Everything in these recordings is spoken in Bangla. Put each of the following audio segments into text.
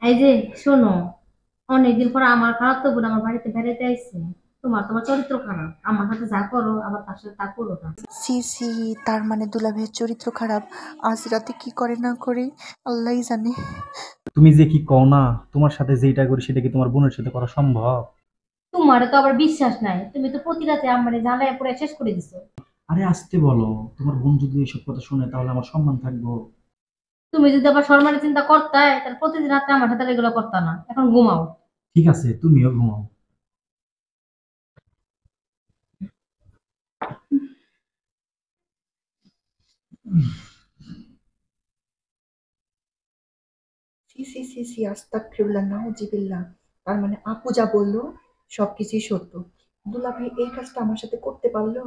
এই যে শোনো, অনেকদিন পর আমার খারাপ তো বোন আমার বাড়িতে বেড়াইতে আইছে। তোমার চরিত্র খারাপ, আমার সাথে যা করো আবার তার সাথে তা করো না। সি সি, তার মানে দুলাভাইয়ের চরিত্র খারাপ। আজ রাতে কি করে না করে আল্লাহই জানে। তুমি যে কি কও না, তোমার সাথে যেটা করি সেটা কি তোমার বোনের সাথে করা সম্ভব? তোমার তো আবার বিশ্বাস নাই, তুমি তো প্রতি রাতে আমার জ্বালায় পড়ে শেষ করে দিছো। আরে আসতে বলো, তোমার বোন যদি এইসব কথা শুনে তাহলে আমার সম্মান থাকবো? তুমি যদি আবার সম্মানের চিন্তা করতে তাহলে প্রতিদিন রাতে আমার সাথে এগুলো করতে না, এখন ঘুমাও। ঠিক আছে, তুমিও ঘুমাও। সি সি সি সি, আস্তাগফিরুল্লাহ, নাউজিবিল্লাহ। তার মানে আপু যা বললো সবকিছুই সত্য। দুলাভাই এই কাজটা আমার সাথে করতে পারলো?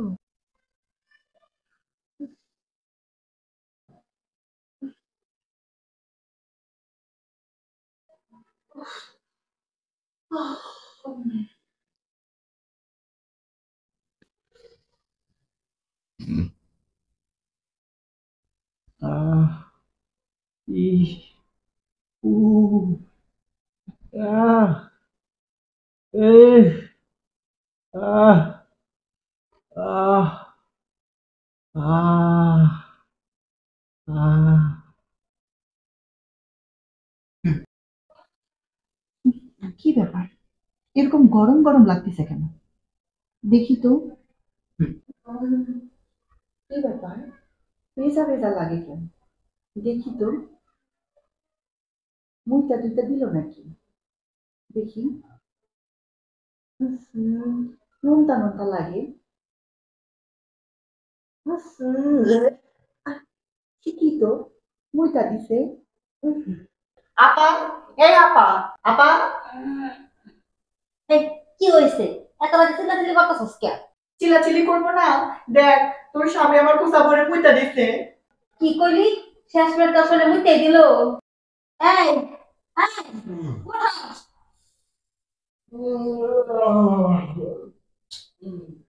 আহ ই উ আহ এ আহ আহ আহ আহ কি ব্যাপার, এরকম গরম গরম লাগতেছে কেন? দেখি তো। কি ব্যাপার, ভেজা ভেজা লাগে কেন? দেখি তো। মুইটা দুইটা দিল নাকি? দেখি। হুম, নোনতা নোনতা লাগে। আহ, ঠিকই তো, মুইটা দিছে। আপা, এই আপা, আপা। এই, কি হয়েছে? এত রাতে চিল্লাচিল্লি করতেছস কে? চিল্লাচিল্লি করবো না? দেখ, তোর স্বামী আমার কুসা ভরে মুইটা দিছে। কি কইলি? শেষ বের আসলে মুইতে দিল? এই, এই, উঠো।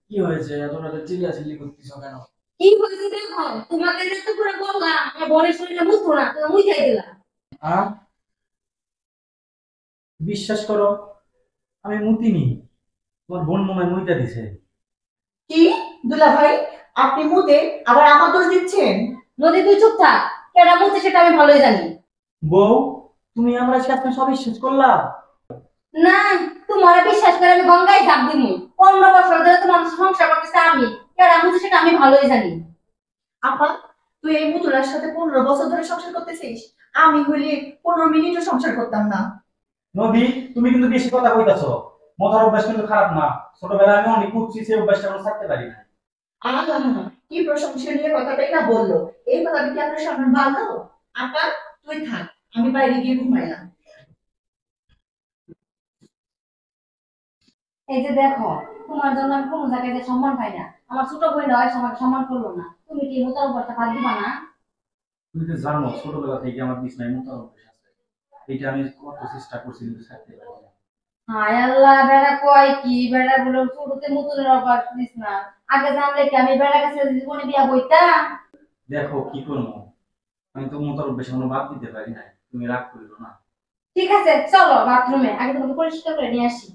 কি হয়েছে, এত রাতে চিল্লাচিল্লি করতেছো কেন? কি হয়েছে দেখো, তোমাকে যে তো পুরো বললাম আমার বোনের শরীরে মুতবো না, তুমি মুইতে দিলা। আহ বিশ্বাস করো, আমি মুতিনি। তোমার বোন মনে হয় মুইতা দিছে। কি? দুলা ভাই, আপনি মুতে আবার আমার দোষ দিচ্ছেন? নদী তুই চুপ থাক। কেডা মুতে সেটা আমি ভালোই জানি। বউ, তুমি আমার সাথে সব বিশ্বাস করলা? না, তোমার বিশ্বাস করে আমি গঙ্গায় ঝাঁপ দিমু। 15 বছর ধরে তোমার সংসার করতেছে আমি। কেডা মুতে সেটা আমি ভালোই জানি। আপা, তুই এই মুতুলার সাথে 15 বছর ধরে সংসার করতেছিস? আমি হইলে 15 মিনিটও সংসার করতাম না। নদী, তুমি কিন্তু বেশি কথা কইতাছো। মথার অভ্যাস কিন্তু খারাপ না। ছোটবেলায় আমি অনেক কুচ্ছি, সেই অভ্যাসটা আমরা ছাড়তে পারি না। আহা, কি প্রশংসনীয় কথাটাই না বললো। এই কথাটা কি আপনার সামনে ভালো? আপা, তুই থাক, আমি বাইরে গিয়ে ঘুমাইলাম। এই যে দেখো, তোমার জন্য আমি কোনো জায়গায় যে সম্মান পাই না। আমার ছোট বোন হয় আমাকে সম্মান করলো না, তুমি কি মোতার উপরটা ভাগ দিবা না? তুমি তো জানো ছোটবেলা থেকে আমার বিছনায় মোথার অভ্যাস আছে। এটা আমি কত চেষ্টা করছি কিন্তু ছাড়তে পারি না। হায় আল্লাহ, বেড়া কয় কি? বেড়া বলে ছোটতে মুতুনের অভ্যাস দিস না। আগে জানলে কি আমি বেড়া কাছে জীবনে বিয়া বইতাম? দেখো কি করবো, আমি তো মোথার অভ্যাস এখনো বাদ দিতে পারি না। তুমি রাগ করিও না। ঠিক আছে, চলো বাথরুমে, আগে তোমাকে পরিষ্কার করে নিয়ে আসি।